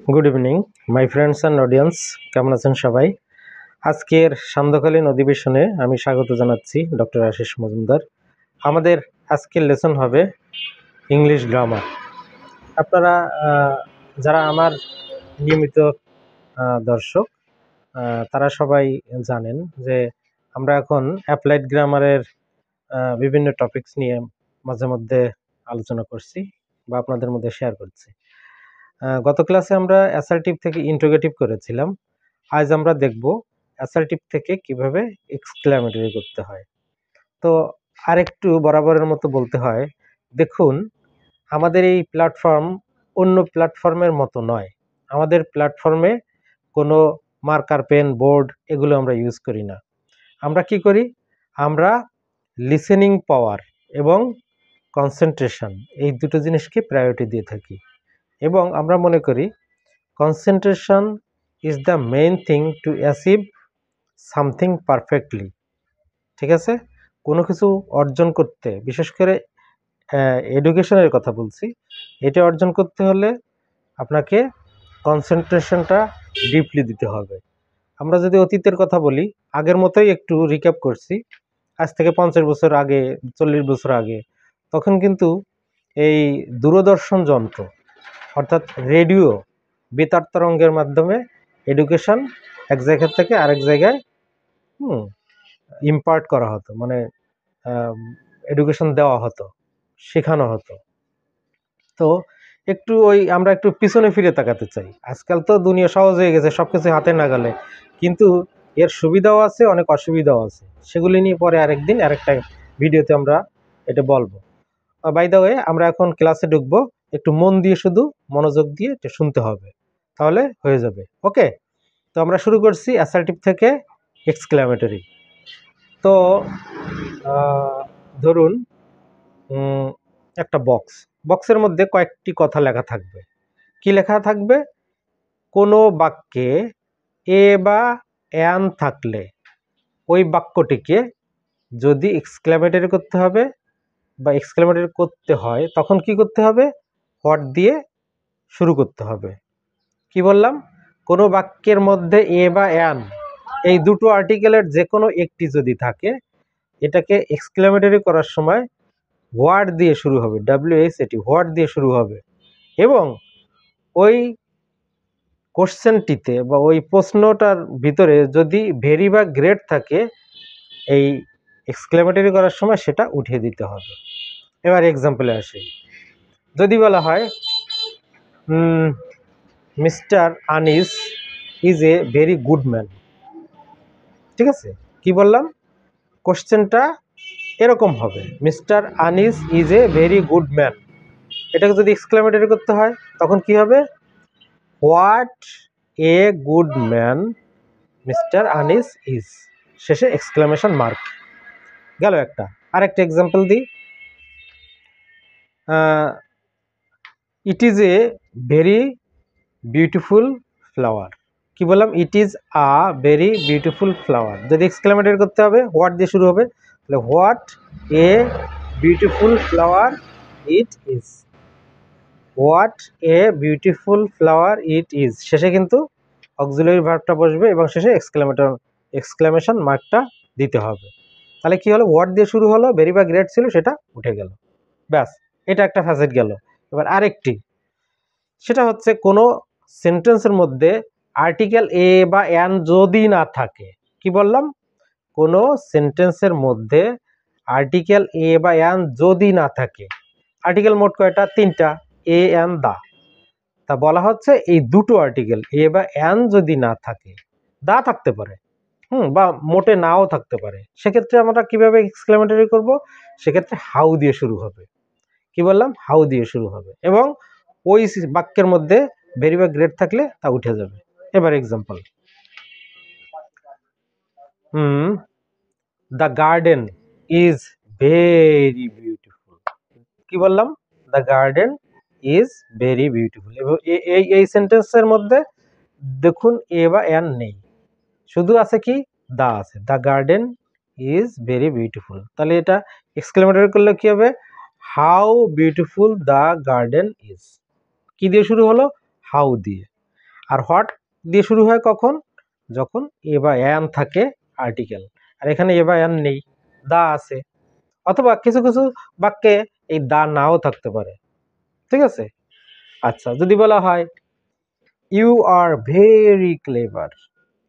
Good evening my friends and audience, কেমন আছেন সবাই? আজকের সান্ধ্যকালীন অধিবেশনে আমি স্বাগত জানাচ্ছি ডক্টর আশিস মজুমদার। আমাদের আজকের লেসন হবে ইংলিশ গ্রামার। আপনারা যারা আমার নিয়মিত দর্শক তারা সবাই জানেন যে আমরা এখন অ্যাপ্লাইড গ্রামারের বিভিন্ন টপিকস নিয়ে মাঝে মধ্যে আলোচনা করছি বা আপনাদের মধ্যে শেয়ার করছি। গত ক্লাসে আমরা অ্যাসার্টিভ থেকে ইন্টারোগেটিভ করেছিলাম। আজ আমরা দেখব অ্যাসার্টিভ থেকে কিভাবে এক্সক্লেমেটরি করতে হয়। তো আরেকটু বরাবরের মতো বলতে হয়, দেখুন আমাদের এই প্ল্যাটফর্ম অন্য প্ল্যাটফর্মের মতো নয়। আমাদের প্ল্যাটফর্মে কোনো মার্কার পেন বোর্ড এগুলো আমরা ইউজ করি না। আমরা কি করি? আমরা লিসেনিং পাওয়ার এবং কনসেন্ট্রেশন এই দুটো জিনিসকে প্রায়োরিটি দিয়ে থাকি এবং আমরা মনে করি concentration is the main thing to achieve something perfectly. ঠিক আছে? কোনো কিছু অর্জন করতে, বিশেষ করে এডুকেশনের কথা বলছি, এটা অর্জন করতে হলে আপনাকে কনসেন্ট্রেশনটা ডিপলি দিতে হবে। আমরা যদি অতীতের কথা বলি, আগের মতোই একটু রিক্যাপ করছি, আজ থেকে 50 বছর আগে, 40 বছর আগে, তখন কিন্তু এই দূরদর্শন যন্ত্র অর্থাৎ রেডিও বেতার তরঙ্গের মাধ্যমে এডুকেশন এক জায়গা থেকে আরেক জায়গায় ইম্পার্ট করা হতো, মানে এডুকেশন দেওয়া হতো, শেখানো হতো। তো একটু আমরা একটু পিছনে ফিরে তাকাতে চাই। আজকাল তো দুনিয়া সহজ হয়ে গেছে, সব কিছু হাতে নাগালে, কিন্তু এর সুবিধাও আছে, অনেক অসুবিধাও আছে। সেগুলি নিয়ে পরে আরেকদিন আরেকটা ভিডিওতে আমরা এটা বলবো। বাই দ্য ওয়ে, আমরা এখন ক্লাসে ঢুকবো। একটু মন দিয়ে, শুধু মনোযোগ দিয়ে এটা শুনতে হবে, তাহলে হয়ে যাবে। ওকে, তো আমরা শুরু করছি অ্যাসার্টিভ থেকে এক্সক্লেমেটরি। তো ধরুন একটা বক্সের মধ্যে কয়েকটি কথা লেখা থাকবে। কি লেখা থাকবে? কোনো বাক্যে এ বা অ্যান থাকলে ওই বাক্যটিকে যদি এক্সক্লেমেটরি করতে হবে বা এক্সক্লেমেটরি করতে হয়, তখন কি করতে হবে? হোয়াট দিয়ে শুরু করতে হবে। কি বললাম? কোনো বাক্যের মধ্যে এ বা অ্যান এই দুটো আর্টিকেলের যে কোনো একটি যদি থাকে, এটাকে এক্সক্লেমেটরি করার সময় হোয়াট দিয়ে শুরু হবে, WHAT, হোয়াট দিয়ে শুরু হবে। এবং ওই কোশ্চেনটিতে বা ওই প্রশ্নটার ভিতরে যদি ভেরি বা গ্রেট থাকে, এই এক্সক্লেমেটরি করার সময় সেটা উঠিয়ে দিতে হবে। এবার এক্সাম্পলে আসি। যদি বলা হয় mister Anis is a very good man. ঠিক আছে? কি বললাম? কোশ্চেনটা এরকম হবে, mister Anis is a very good man. এটাকে যদি এক্সক্লেমেটরি করতে হয়, তখন কি হবে? What a good man mister Anis is, শেষে এক্সক্লেমেশন মার্ক গেল একটা। আরেকটা এক্সাম্পল দিই। It is a very beautiful flower. কি বললাম? It is a very beautiful flower. যদি এক্সক্লেমেটরি করতে হবে, হোয়াট দিয়ে শুরু হবে, তাহলে what a beautiful flower it is. What a beautiful flower it is, শেষে কিন্তু অক্সিলারি ভার্বটা বসবে এবং শেষে এক্সক্লেমেশন মার্কটা দিতে হবে। তাহলে কি হলো? হোয়াট দিয়ে শুরু হলো, ভেরি বা গ্রেট ছিল, সেটা উঠে গেল। ব্যাস, এটা একটা ফ্যাসেট গেল। এবার আরেকটি, সেটা হচ্ছে কোনো সেন্টেন্সের মধ্যে আর্টিকেল এ বা অ্যান যদি না থাকে। কি বললাম? কোনো সেন্টেন্সের মধ্যে আর্টিকেল এ বা অ্যান যদি না থাকে। আর্টিকেল মোট কয়টা? 3টা, এ অ্যান দা। তা বলা হচ্ছে এই দুটো আর্টিকেল এ বা অ্যান যদি না থাকে, দা থাকতে পারে, বা মোটে নাও থাকতে পারে, সেক্ষেত্রে আমরা কিভাবে এক্সক্লেমেটরি করব? সেক্ষেত্রে হাউ দিয়ে শুরু হবে। কি বললাম? হাউ দিয়ে শুরু হবে এবং ওই বাক্যের মধ্যে ভেরি বা গ্রেট থাকলে তা উঠে যাবে। এবার example, the garden is very beautiful. কি বললাম? The garden is very beautiful. এবং এই সেন্টেন্সের মধ্যে দেখুন এ বা অ্যান নেই, শুধু আছে কি? দা আছে। The garden is very beautiful. তাহলে এটা এক্সক্লেমেটরি করলে কি হবে? How beautiful the garden is. কি দিয়ে শুরু হলো? হাউ দিয়ে। আর হোয়াট দিয়ে শুরু হয় কখন? যখন এ বা অ্যান থাকে আর্টিকেল, আর এখানে এ বা অ্যান নেই, দা আছে। অথবা কিছু কিছু বাক্যে এই দা নাও থাকতে পারে, ঠিক আছে? আচ্ছা, যদি বলা হয় you are very clever,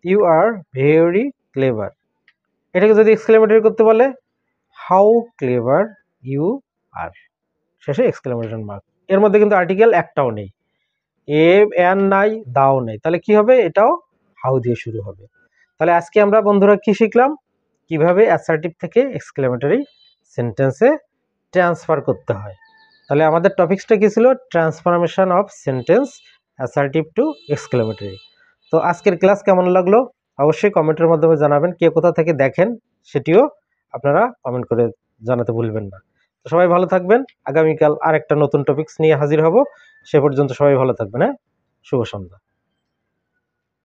you are very clever, এটাকে যদি এক্সক্লেমেটরি করতে বলে হাউ ক্লেভার ইউ আর, শেষে এক্সক্লেমেশন মার্ক। এর মধ্যে কিন্তু আর্টিকেল একটাও নেই, এ অ্যান নাই, দাও নেই, তাহলে কি হবে? এটাও হাউ দিয়ে শুরু হবে। তাহলে আজকে আমরা বন্ধুরা কি শিখলাম? কিভাবে অ্যাসার্টিভ থেকে এক্সক্লেমেটরি সেন্টেন্সে ট্রান্সফার করতে হয়। তাহলে আমাদের টপিকসটা কি ছিল? Transformation of sentence assertive two exclamatory. তো আজকের ক্লাস কেমন লাগলো অবশ্যই কমেন্টের মাধ্যমে জানাবেন। কে কোথা থেকে দেখেন সেটিও আপনারা কমেন্ট করে জানাতে ভুলবেন না। তো সবাই ভালো থাকবেন, আগামীকাল আর একটা নতুন টপিকস নিয়ে হাজির হব। সে পর্যন্ত সবাই ভালো থাকবেন। হ্যাঁ, শুভ সন্ধ্যা।